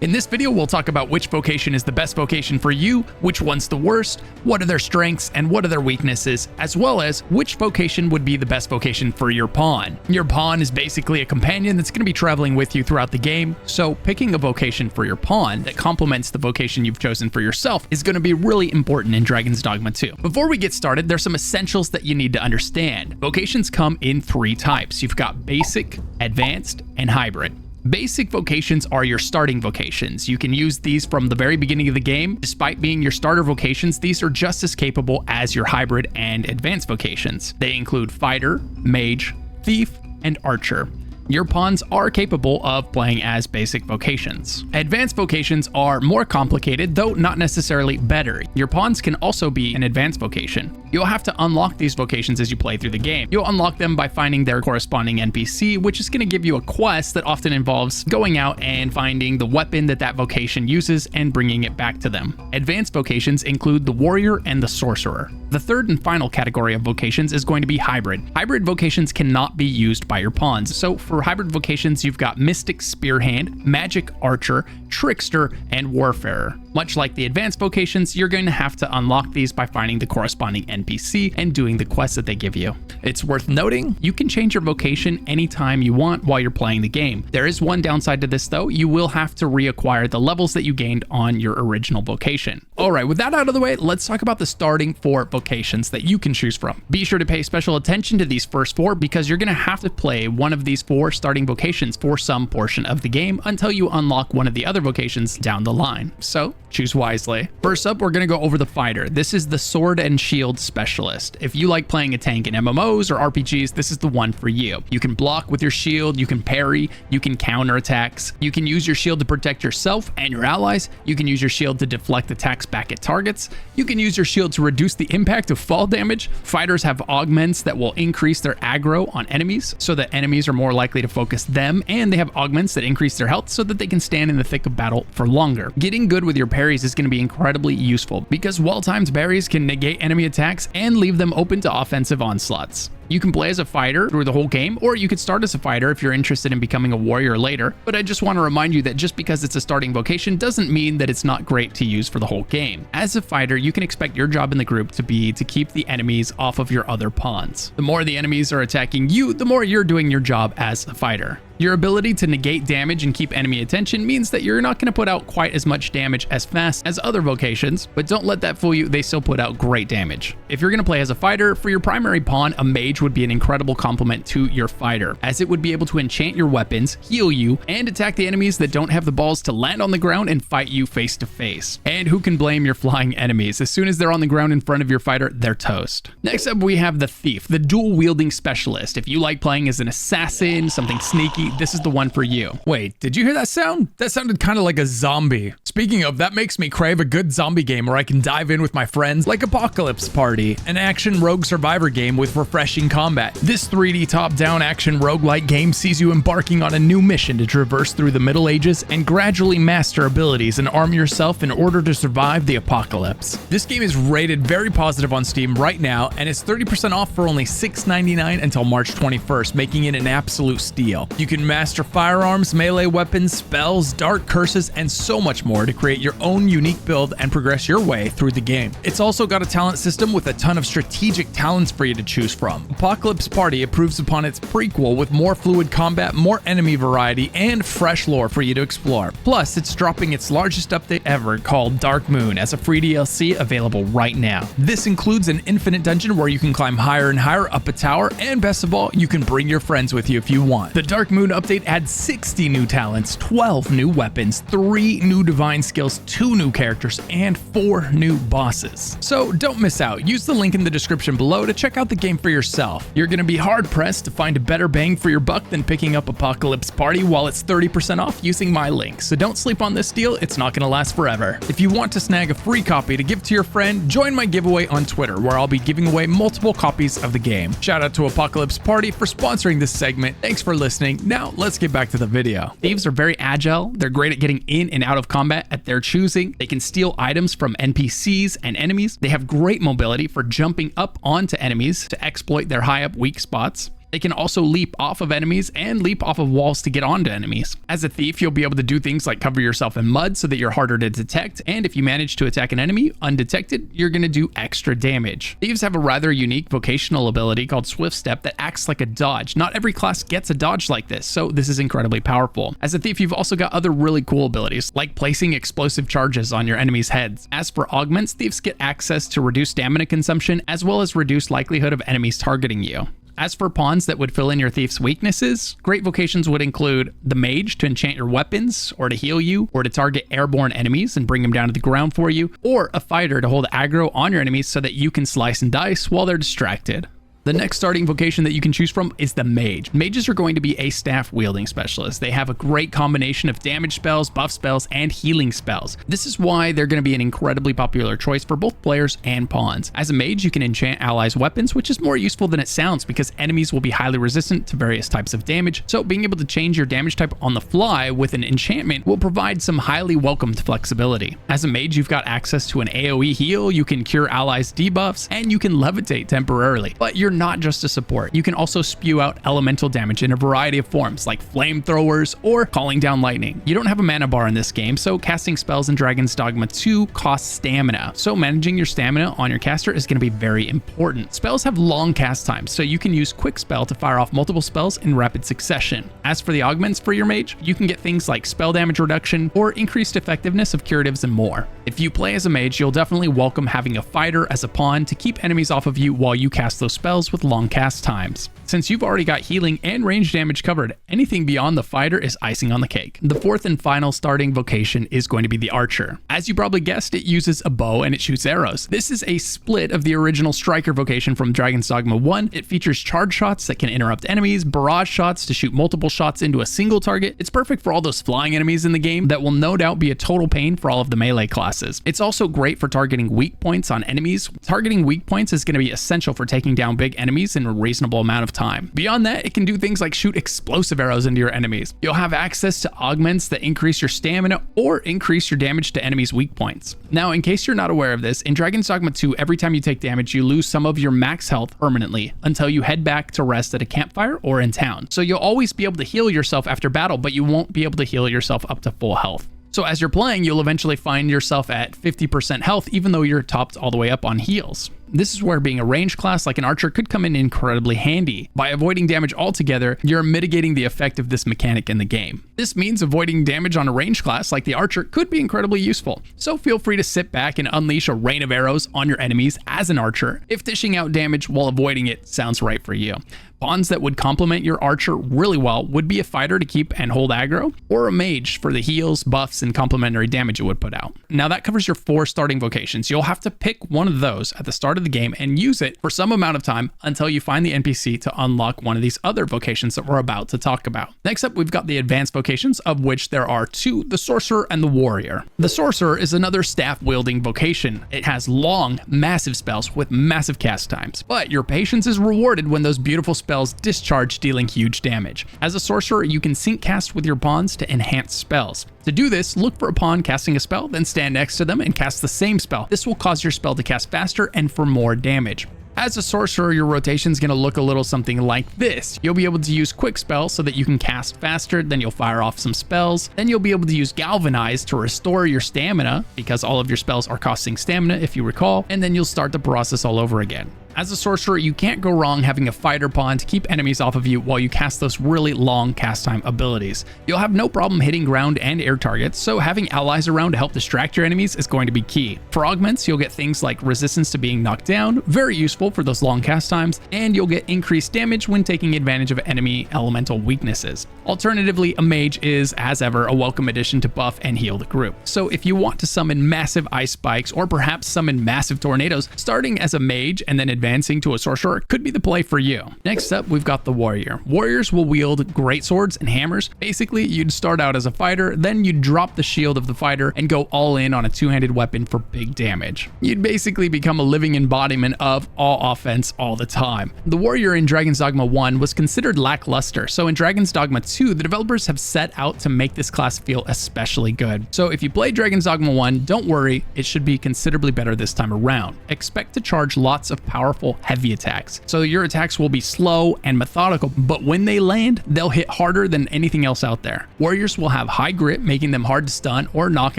In this video, we'll talk about which vocation is the best vocation for you, which one's the worst, what are their strengths, and what are their weaknesses, as well as which vocation would be the best vocation for your pawn. Your pawn is basically a companion that's going to be traveling with you throughout the game, so picking a vocation for your pawn that complements the vocation you've chosen for yourself is going to be really important in Dragons Dogma 2. Before we get started, there's some essentials that you need to understand. Vocations come in 3 types. You've got basic, advanced, and hybrid. Basic vocations are your starting vocations. You can use these from the very beginning of the game. Despite being your starter vocations, these are just as capable as your hybrid and advanced vocations. They include fighter, mage, thief, and archer. Your pawns are capable of playing as basic vocations. Advanced vocations are more complicated, though not necessarily better. Your pawns can also be an advanced vocation. You'll have to unlock these vocations as you play through the game. You'll unlock them by finding their corresponding NPC, which is going to give you a quest that often involves going out and finding the weapon that vocation uses and bringing it back to them. Advanced vocations include the warrior and the sorcerer. The third and final category of vocations is going to be hybrid. Hybrid vocations cannot be used by your pawns. So for hybrid vocations, you've got Mystic Spearhand, Magic Archer, Trickster, and Warfarer. Much like the advanced vocations, you're going to have to unlock these by finding the corresponding NPC and doing the quests that they give you. It's worth noting, you can change your vocation anytime you want while you're playing the game. There is one downside to this though, you will have to reacquire the levels that you gained on your original vocation. Alright, with that out of the way, let's talk about the starting 4 vocations that you can choose from. Be sure to pay special attention to these first 4 because you're going to have to play one of these 4 starting vocations for some portion of the game until you unlock one of the other vocations down the line. So, choose wisely. First up, we're going to go over the fighter. This is the sword and shield specialist. If you like playing a tank in MMOs or RPGs, this is the one for you. You can block with your shield, you can parry, you can counter attacks, you can use your shield to protect yourself and your allies, you can use your shield to deflect attacks back at targets, you can use your shield to reduce the impact of fall damage. Fighters have augments that will increase their aggro on enemies so that enemies are more likely to focus them, and they have augments that increase their health so that they can stand in the thick of battle for longer. Getting good with your parries is going to be incredibly useful because well-timed parries can negate enemy attacks and leave them open to offensive onslaughts. You can play as a fighter through the whole game, or you could start as a fighter if you're interested in becoming a warrior later, but I just want to remind you that just because it's a starting vocation doesn't mean that it's not great to use for the whole game. As a fighter, you can expect your job in the group to be to keep the enemies off of your other pawns. The more the enemies are attacking you, the more you're doing your job as a fighter. Your ability to negate damage and keep enemy attention means that you're not going to put out quite as much damage as fast as other vocations, but don't let that fool you, they still put out great damage. If you're going to play as a fighter, for your primary pawn, a mage would be an incredible complement to your fighter, as it would be able to enchant your weapons, heal you, and attack the enemies that don't have the balls to land on the ground and fight you face to face. And who can blame your flying enemies? As soon as they're on the ground in front of your fighter, they're toast. Next up, we have the thief, the dual-wielding specialist. If you like playing as an assassin, something sneaky, this is the one for you. Wait, did you hear that sound? That sounded kind of like a zombie. Speaking of, that makes me crave a good zombie game where I can dive in with my friends like Apocalypse Party, an action rogue survivor game with refreshing combat. This 3D top-down action roguelike game sees you embarking on a new mission to traverse through the Middle Ages and gradually master abilities and arm yourself in order to survive the apocalypse. This game is rated very positive on Steam right now, and it's 30% off for only $6.99 until March 21st, making it an absolute steal. You can master firearms, melee weapons, spells, dark curses, and so much more to create your own unique build and progress your way through the game. It's also got a talent system with a ton of strategic talents for you to choose from. Apocalypse Party improves upon its prequel with more fluid combat, more enemy variety, and fresh lore for you to explore. Plus, it's dropping its largest update ever called Dark Moon as a free DLC available right now. This includes an infinite dungeon where you can climb higher and higher up a tower, and best of all, you can bring your friends with you if you want. The Dark Moon update adds 60 new talents, 12 new weapons, 3 new divine skills, 2 new characters, and 4 new bosses. So don't miss out. Use the link in the description below to check out the game for yourself. You're going to be hard-pressed to find a better bang for your buck than picking up Apocalypse Party while it's 30% off using my link. So don't sleep on this deal, it's not going to last forever. If you want to snag a free copy to give to your friend, join my giveaway on Twitter, where I'll be giving away multiple copies of the game. Shout out to Apocalypse Party for sponsoring this segment. Thanks for listening. Now let's get back to the video. Thieves are very agile. They're great at getting in and out of combat at their choosing. They can steal items from NPCs and enemies. They have great mobility for jumping up onto enemies to exploit their high up weak spots. They can also leap off of enemies and leap off of walls to get onto enemies. As a thief, you'll be able to do things like cover yourself in mud so that you're harder to detect, and if you manage to attack an enemy undetected, you're going to do extra damage. Thieves have a rather unique vocational ability called Swift Step that acts like a dodge. Not every class gets a dodge like this, so this is incredibly powerful. As a thief, you've also got other really cool abilities, like placing explosive charges on your enemies' heads. As for augments, thieves get access to reduced stamina consumption, as well as reduced likelihood of enemies targeting you. As for pawns that would fill in your thief's weaknesses, great vocations would include the mage to enchant your weapons, or to heal you, or to target airborne enemies and bring them down to the ground for you, or a fighter to hold aggro on your enemies so that you can slice and dice while they're distracted. The next starting vocation that you can choose from is the mage. Mages are going to be a staff wielding specialist. They have a great combination of damage spells, buff spells, and healing spells. This is why they're going to be an incredibly popular choice for both players and pawns. As a mage, you can enchant allies' weapons, which is more useful than it sounds because enemies will be highly resistant to various types of damage. So being able to change your damage type on the fly with an enchantment will provide some highly welcomed flexibility. As a mage, you've got access to an AoE heal, you can cure allies' debuffs, and you can levitate temporarily. But you're not just a support. You can also spew out elemental damage in a variety of forms, like flamethrowers or calling down lightning. You don't have a mana bar in this game, so casting spells in Dragons Dogma 2 costs stamina. So managing your stamina on your caster is going to be very important. Spells have long cast times, so you can use quick spell to fire off multiple spells in rapid succession. As for the augments for your mage, you can get things like spell damage reduction or increased effectiveness of curatives and more. If you play as a mage, you'll definitely welcome having a fighter as a pawn to keep enemies off of you while you cast those spells with long cast times. Since you've already got healing and range damage covered, anything beyond the fighter is icing on the cake. The fourth and final starting vocation is going to be the archer. As you probably guessed, it uses a bow and it shoots arrows. This is a split of the original striker vocation from Dragons Dogma 1. It features charge shots that can interrupt enemies, barrage shots to shoot multiple shots into a single target. It's perfect for all those flying enemies in the game that will no doubt be a total pain for all of the melee classes. It's also great for targeting weak points on enemies. Targeting weak points is going to be essential for taking down big enemies in a reasonable amount of time. Beyond that, it can do things like shoot explosive arrows into your enemies. You'll have access to augments that increase your stamina or increase your damage to enemies' weak points. Now, in case you're not aware of this, in Dragons Dogma 2, every time you take damage, you lose some of your max health permanently until you head back to rest at a campfire or in town. So you'll always be able to heal yourself after battle, but you won't be able to heal yourself up to full health. So as you're playing, you'll eventually find yourself at 50% health, even though you're topped all the way up on heals. This is where being a ranged class like an archer could come in incredibly handy. By avoiding damage altogether, you're mitigating the effect of this mechanic in the game. This means avoiding damage on a ranged class like the archer could be incredibly useful. So feel free to sit back and unleash a rain of arrows on your enemies as an archer, if dishing out damage while avoiding it sounds right for you. Pawns that would complement your archer really well would be a fighter to keep and hold aggro, or a mage for the heals, buffs, and complementary damage it would put out. Now that covers your 4 starting vocations. You'll have to pick one of those at the start of the game and use it for some amount of time until you find the NPC to unlock one of these other vocations that we're about to talk about. Next up, we've got the advanced vocations, of which there are 2, the Sorcerer and the Warrior. The Sorcerer is another staff-wielding vocation. It has long, massive spells with massive cast times, but your patience is rewarded when those beautiful spells discharge, dealing huge damage. As a sorcerer, you can sync cast with your pawns to enhance spells. To do this, look for a pawn casting a spell, then stand next to them and cast the same spell. This will cause your spell to cast faster and for more damage. As a sorcerer, your rotation is going to look a little something like this. You'll be able to use quick spells so that you can cast faster, then you'll fire off some spells, then you'll be able to use galvanize to restore your stamina, because all of your spells are costing stamina if you recall, and then you'll start the process all over again. As a sorcerer, you can't go wrong having a fighter pawn to keep enemies off of you while you cast those really long cast time abilities. You'll have no problem hitting ground and air targets, so having allies around to help distract your enemies is going to be key. For augments, you'll get things like resistance to being knocked down, very useful for those long cast times, and you'll get increased damage when taking advantage of enemy elemental weaknesses. Alternatively, a mage is, as ever, a welcome addition to buff and heal the group. So if you want to summon massive ice spikes or perhaps summon massive tornadoes, starting as a mage and then advancing to a sorcerer could be the play for you. Next up, we've got the warrior. Warriors will wield great swords and hammers. Basically, you'd start out as a fighter, then you'd drop the shield of the fighter and go all in on a two-handed weapon for big damage. You'd basically become a living embodiment of all offense all the time. The warrior in Dragons Dogma 1 was considered lackluster, so in Dragons Dogma 2, the developers have set out to make this class feel especially good. So if you play Dragons Dogma 1, don't worry, it should be considerably better this time around. Expect to charge lots of powerful powerful heavy attacks. So your attacks will be slow and methodical, but when they land, they'll hit harder than anything else out there. Warriors will have high grit, making them hard to stun or knock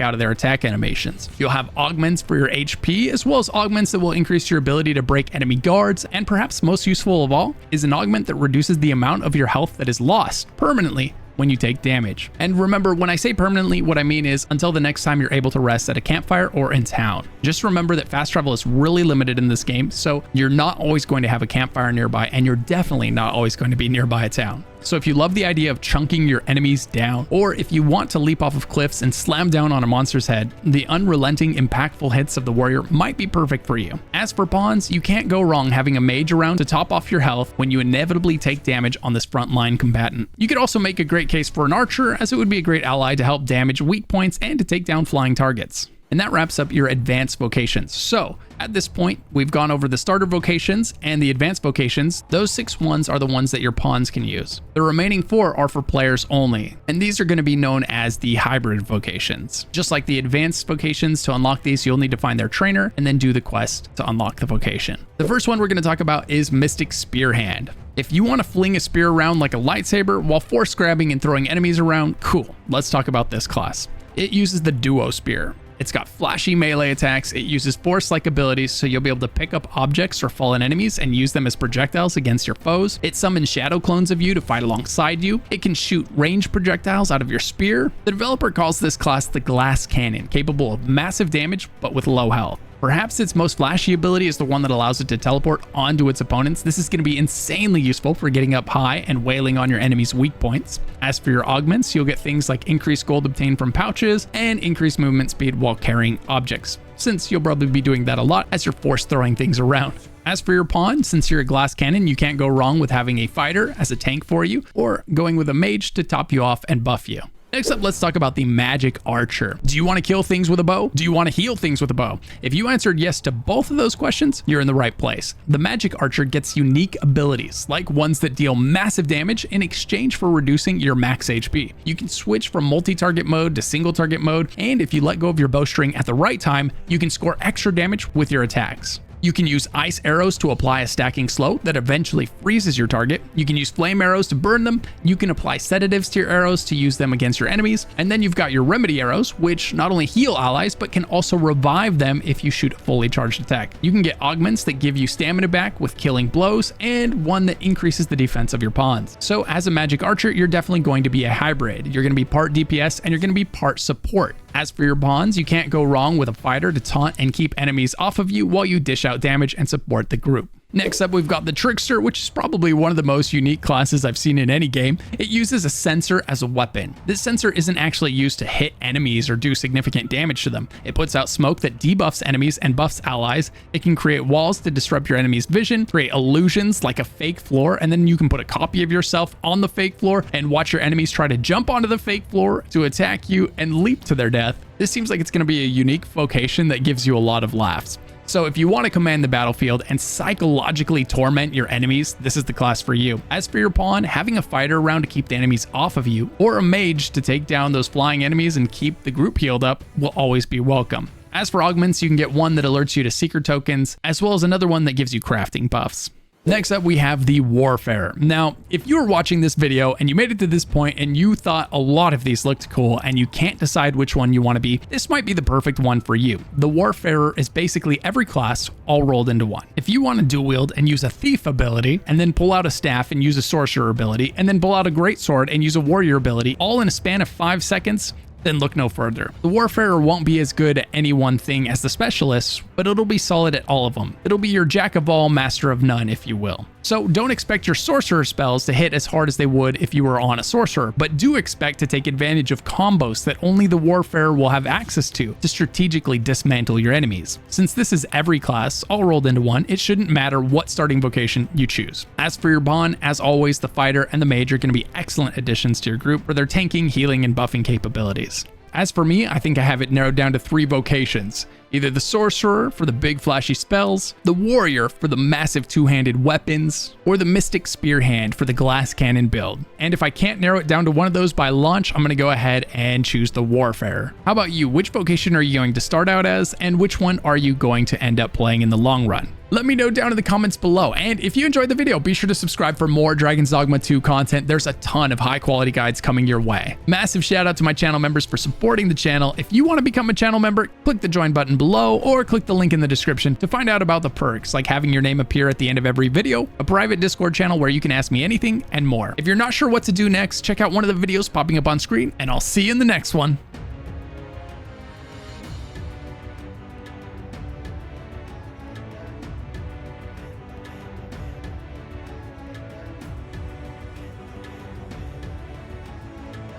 out of their attack animations. You'll have augments for your HP, as well as augments that will increase your ability to break enemy guards, and perhaps most useful of all is an augment that reduces the amount of your health that is lost permanently when you take damage. And remember, when I say permanently, what I mean is until the next time you're able to rest at a campfire or in town. Just remember that fast travel is really limited in this game, so you're not always going to have a campfire nearby, and you're definitely not always going to be nearby a town. So if you love the idea of chunking your enemies down, or if you want to leap off of cliffs and slam down on a monster's head, the unrelenting, impactful hits of the warrior might be perfect for you. As for pawns, you can't go wrong having a mage around to top off your health when you inevitably take damage on this frontline combatant. You could also make a great case for an archer, as it would be a great ally to help damage weak points and to take down flying targets. And that wraps up your advanced vocations. So at this point, we've gone over the starter vocations and the advanced vocations. Those 6 ones are the ones that your pawns can use. The remaining 4 are for players only, and these are going to be known as the hybrid vocations. Just like the advanced vocations, to unlock these, you'll need to find their trainer and then do the quest to unlock the vocation. The first one we're going to talk about is Mystic Spearhand. If you want to fling a spear around like a lightsaber while force grabbing and throwing enemies around, cool. Let's talk about this class. It uses the duo spear. It's got flashy melee attacks, it uses force-like abilities, so you'll be able to pick up objects or fallen enemies and use them as projectiles against your foes. It summons shadow clones of you to fight alongside you. It can shoot ranged projectiles out of your spear. The developer calls this class the Glass Cannon, capable of massive damage but with low health. Perhaps its most flashy ability is the one that allows it to teleport onto its opponents. This is going to be insanely useful for getting up high and wailing on your enemy's weak points. As for your augments, you'll get things like increased gold obtained from pouches and increased movement speed while carrying objects, since you'll probably be doing that a lot as you're force throwing things around. As for your pawn, since you're a glass cannon, you can't go wrong with having a fighter as a tank for you, or going with a mage to top you off and buff you. Next up, let's talk about the Magic Archer. Do you want to kill things with a bow? Do you want to heal things with a bow? If you answered yes to both of those questions, you're in the right place. The Magic Archer gets unique abilities, like ones that deal massive damage in exchange for reducing your max HP. You can switch from multi-target mode to single target mode, and if you let go of your bowstring at the right time, you can score extra damage with your attacks. You can use ice arrows to apply a stacking slow that eventually freezes your target. You can use flame arrows to burn them. You can apply sedatives to your arrows to use them against your enemies. And then you've got your remedy arrows, which not only heal allies, but can also revive them if you shoot a fully charged attack. You can get augments that give you stamina back with killing blows, and one that increases the defense of your pawns. So as a magic archer, you're definitely going to be a hybrid. You're going to be part DPS and you're going to be part support. As for your pawns, you can't go wrong with a fighter to taunt and keep enemies off of you while you dish out damage and support the group. Next up, we've got the Trickster, which is probably one of the most unique classes I've seen in any game. It uses a sensor as a weapon. This sensor isn't actually used to hit enemies or do significant damage to them. It puts out smoke that debuffs enemies and buffs allies. It can create walls to disrupt your enemy's vision, create illusions like a fake floor, and then you can put a copy of yourself on the fake floor and watch your enemies try to jump onto the fake floor to attack you and leap to their death. This seems like it's going to be a unique vocation that gives you a lot of laughs. So if you want to command the battlefield and psychologically torment your enemies, this is the class for you. As for your pawn, having a fighter around to keep the enemies off of you, or a mage to take down those flying enemies and keep the group healed up, will always be welcome. As for augments, you can get one that alerts you to secret tokens, as well as another one that gives you crafting buffs. Next up, we have the Warfarer. Now, if you were watching this video and you made it to this point and you thought a lot of these looked cool and you can't decide which one you want to be, this might be the perfect one for you. The Warfarer is basically every class all rolled into one. If you want to dual wield and use a thief ability, and then pull out a staff and use a sorcerer ability, and then pull out a greatsword and use a warrior ability, all in a span of 5 seconds, then look no further. The Warfarer won't be as good at any one thing as the Specialists, but it'll be solid at all of them. It'll be your jack of all, master of none, if you will. So don't expect your Sorcerer spells to hit as hard as they would if you were on a Sorcerer, but do expect to take advantage of combos that only the Warfarer will have access to strategically dismantle your enemies. Since this is every class all rolled into one, it shouldn't matter what starting vocation you choose. As for your pawn, as always, the fighter and the mage are going to be excellent additions to your group for their tanking, healing, and buffing capabilities. As for me, I think I have it narrowed down to 3 vocations. Either the Sorcerer for the big flashy spells, the Warrior for the massive two-handed weapons, or the Mystic Spearhand for the glass cannon build. And if I can't narrow it down to one of those by launch, I'm going to go ahead and choose the Warfarer. How about you? Which vocation are you going to start out as, and which one are you going to end up playing in the long run? Let me know down in the comments below. And if you enjoyed the video, be sure to subscribe for more Dragons Dogma 2 content. There's a ton of high quality guides coming your way. Massive shout out to my channel members for supporting the channel. If you want to become a channel member, click the join button below or click the link in the description to find out about the perks, like having your name appear at the end of every video, a private Discord channel where you can ask me anything, and more. If you're not sure what to do next, check out one of the videos popping up on screen, and I'll see you in the next one.